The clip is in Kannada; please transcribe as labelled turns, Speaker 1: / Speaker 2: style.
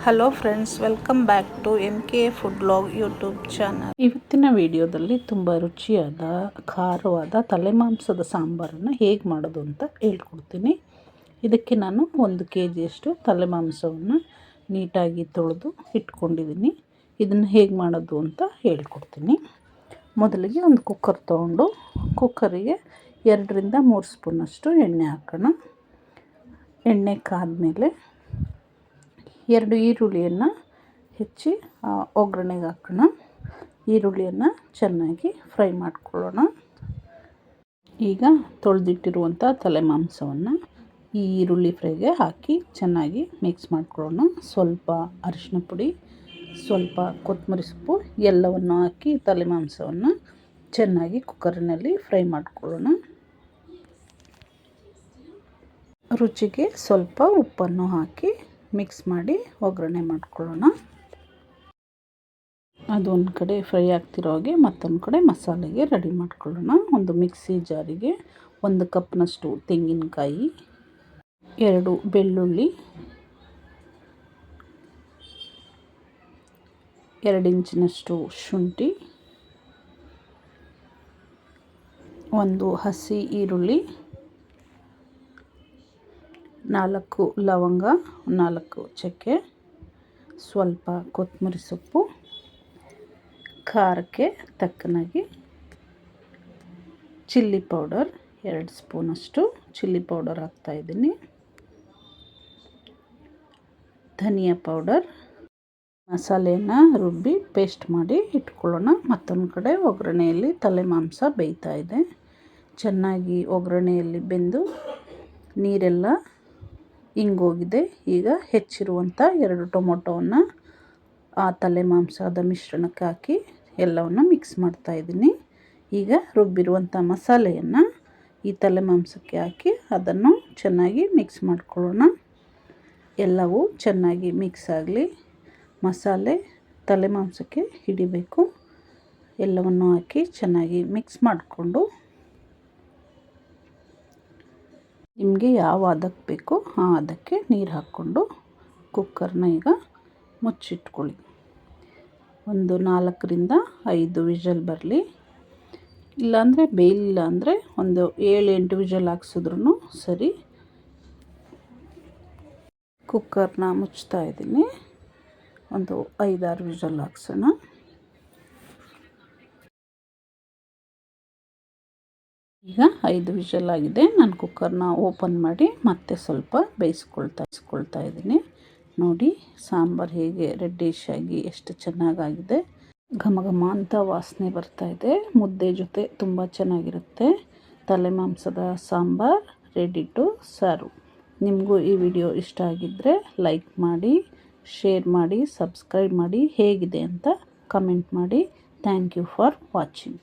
Speaker 1: Hello friends, welcome back to MK food vlog YouTube channel. ಇವತ್ತಿನ ವಿಡಿಯೋದಲ್ಲಿ ತುಂಬ ರುಚಿಯಾದ ಖಾರವಾದ ತಲೆಮಾಂಸದ ಸಾಂಬಾರನ್ನು ಹೇಗೆ ಮಾಡೋದು ಅಂತ ಹೇಳ್ಕೊಡ್ತೀನಿ. ಇದಕ್ಕೆ ನಾನು 1 kg ತಲೆಮಾಂಸವನ್ನು ನೀಟಾಗಿ ತೊಳೆದು ಇಟ್ಕೊಂಡಿದ್ದೀನಿ. ಇದನ್ನು ಹೇಗೆ ಮಾಡೋದು ಅಂತ ಹೇಳ್ಕೊಡ್ತೀನಿ. ಮೊದಲಿಗೆ ಒಂದು ಕುಕ್ಕರ್ ತೊಗೊಂಡು ಕುಕ್ಕರಿಗೆ 2 ರಿಂದ 3 ಸ್ಪೂನಷ್ಟು ಎಣ್ಣೆ ಹಾಕೋಣ. ಎಣ್ಣೆ ಕಾದ್ಮೇಲೆ 2 ಈರುಳ್ಳಿಯನ್ನು ಹೆಚ್ಚಿ ಒಗ್ಗರಣೆಗೆ ಹಾಕೋಣ. ಈರುಳ್ಳಿಯನ್ನು ಚೆನ್ನಾಗಿ ಫ್ರೈ ಮಾಡ್ಕೊಳ್ಳೋಣ. ಈಗ ತೊಳೆದಿಟ್ಟಿರುವಂಥ ತಲೆಮಾಂಸವನ್ನು ಈ ಈರುಳ್ಳಿ ಫ್ರೈಗೆ ಹಾಕಿ ಚೆನ್ನಾಗಿ ಮಿಕ್ಸ್ ಮಾಡ್ಕೊಳ್ಳೋಣ. ಸ್ವಲ್ಪ ಅರಿಶಿನ ಪುಡಿ, ಸ್ವಲ್ಪ ಕೊತ್ತಂಬರಿ ಸೊಪ್ಪು ಎಲ್ಲವನ್ನು ಹಾಕಿ ತಲೆಮಾಂಸವನ್ನು ಚೆನ್ನಾಗಿ ಕುಕ್ಕರಿನಲ್ಲಿ ಫ್ರೈ ಮಾಡ್ಕೊಳ್ಳೋಣ. ರುಚಿಗೆ ಸ್ವಲ್ಪ ಉಪ್ಪನ್ನು ಹಾಕಿ ಮಿಕ್ಸ್ ಮಾಡಿ ಒಗ್ಗರಣೆ ಮಾಡ್ಕೊಳ್ಳೋಣ. ಅದೊಂದು ಕಡೆ ಫ್ರೈ ಆಗ್ತಿರೋ ಹಾಗೆ ಮತ್ತೊಂದು ಕಡೆ ಮಸಾಲೆಗೆ ರೆಡಿ ಮಾಡ್ಕೊಳ್ಳೋಣ. ಒಂದು ಮಿಕ್ಸಿ ಜಾರಿಗೆ 1 ಕಪ್ನಷ್ಟು ತೆಂಗಿನಕಾಯಿ, 2 ಬೆಳ್ಳುಳ್ಳಿ, 2 ಇಂಚಿನಷ್ಟು ಶುಂಠಿ, 1 ಹಸಿ ಈರುಳ್ಳಿ, 4 ಲವಂಗ, 4 ಚಕ್ಕೆ, ಸ್ವಲ್ಪ ಕೊತ್ತಂಬರಿ ಸೊಪ್ಪು, ಖಾರಕ್ಕೆ ತಕ್ಕನಾಗಿ ಚಿಲ್ಲಿ ಪೌಡರ್ 2 ಸ್ಪೂನಷ್ಟು ಚಿಲ್ಲಿ ಪೌಡರ್ ಹಾಕ್ತಾಯಿದ್ದೀನಿ, ಧನಿಯಾ ಪೌಡರ್. ಮಸಾಲೆಯನ್ನು ರುಬ್ಬಿ ಪೇಸ್ಟ್ ಮಾಡಿ ಇಟ್ಕೊಳ್ಳೋಣ. ಮತ್ತೊಂದು ಕಡೆ ಒಗ್ಗರಣೆಯಲ್ಲಿ ತಲೆಮಾಂಸ ಬೇಯ್ತಾ ಇದೆ. ಚೆನ್ನಾಗಿ ಒಗ್ಗರಣೆಯಲ್ಲಿ ಬೆಂದು ನೀರೆಲ್ಲ ಇಂಗೋಗಿದೆ. ಈಗ ಹೆಚ್ಚಿರುವಂಥ 2 ಟೊಮೊಟೊವನ್ನು ಆ ತಲೆಮಾಂಸದ ಮಿಶ್ರಣಕ್ಕೆ ಹಾಕಿ ಎಲ್ಲವನ್ನು ಮಿಕ್ಸ್ ಮಾಡ್ತಾಯಿದ್ದೀನಿ. ಈಗ ರುಬ್ಬಿರುವಂಥ ಮಸಾಲೆಯನ್ನು ಈ ತಲೆಮಾಂಸಕ್ಕೆ ಹಾಕಿ ಅದನ್ನು ಚೆನ್ನಾಗಿ ಮಿಕ್ಸ್ ಮಾಡ್ಕೊಳ್ಳೋಣ. ಎಲ್ಲವೂ ಚೆನ್ನಾಗಿ ಮಿಕ್ಸ್ ಆಗಲಿ. ಮಸಾಲೆ ತಲೆಮಾಂಸಕ್ಕೆ ಹಿಡಿಬೇಕು. ಎಲ್ಲವನ್ನು ಹಾಕಿ ಚೆನ್ನಾಗಿ ಮಿಕ್ಸ್ ಮಾಡಿಕೊಂಡು ನಿಮಗೆ ಯಾವ ಹದಕ್ಕೆ ಬೇಕೋ ಆ ಹದಕ್ಕೆ ನೀರು ಹಾಕ್ಕೊಂಡು ಕುಕ್ಕರ್ನ ಈಗ ಮುಚ್ಚಿಟ್ಕೊಳ್ಳಿ. ಒಂದು 4 ರಿಂದ 5 ವಿಷಲ್ ಬರಲಿ. ಇಲ್ಲಾಂದರೆ ಬೇಯಲಿಲ್ಲ ಅಂದರೆ ಒಂದು 7-8 ವಿಷಲ್ ಹಾಕ್ಸಿದ್ರೂ ಸರಿ. ಕುಕ್ಕರ್ನ ಮುಚ್ತಾ ಇದ್ದೀನಿ. ಒಂದು 5-6 ವಿಷಲ್ ಹಾಕ್ಸೋಣ. ಈಗ 5 ವಿಷಲ್ ಆಗಿದೆ. ನಾನು ಕುಕ್ಕರ್ನ ಓಪನ್ ಮಾಡಿ ಮತ್ತೆ ಸ್ವಲ್ಪ ಬೇಯಿಸ್ಕೊಳ್ತಾ ಇದ್ದೀನಿ. ನೋಡಿ ಸಾಂಬಾರು ಹೇಗೆ ರೆಡ್ಡಿಶ್ ಆಗಿ ಎಷ್ಟು ಚೆನ್ನಾಗಾಗಿದೆ. ಘಮ ಘಮ ಅಂತ ವಾಸನೆ ಬರ್ತಾ ಇದೆ. ಮುದ್ದೆ ಜೊತೆ ತುಂಬ ಚೆನ್ನಾಗಿರುತ್ತೆ. ತಲೆಮಾಂಸದ ಸಾಂಬಾರು ರೆಡಿ ಟು ಸರ್ವ್. ನಿಮಗೂ ಈ ವಿಡಿಯೋ ಇಷ್ಟ ಆಗಿದ್ದರೆ ಲೈಕ್ ಮಾಡಿ, ಶೇರ್ ಮಾಡಿ, ಸಬ್ಸ್ಕ್ರೈಬ್ ಮಾಡಿ. ಹೇಗಿದೆ ಅಂತ ಕಮೆಂಟ್ ಮಾಡಿ. Thank you for watching.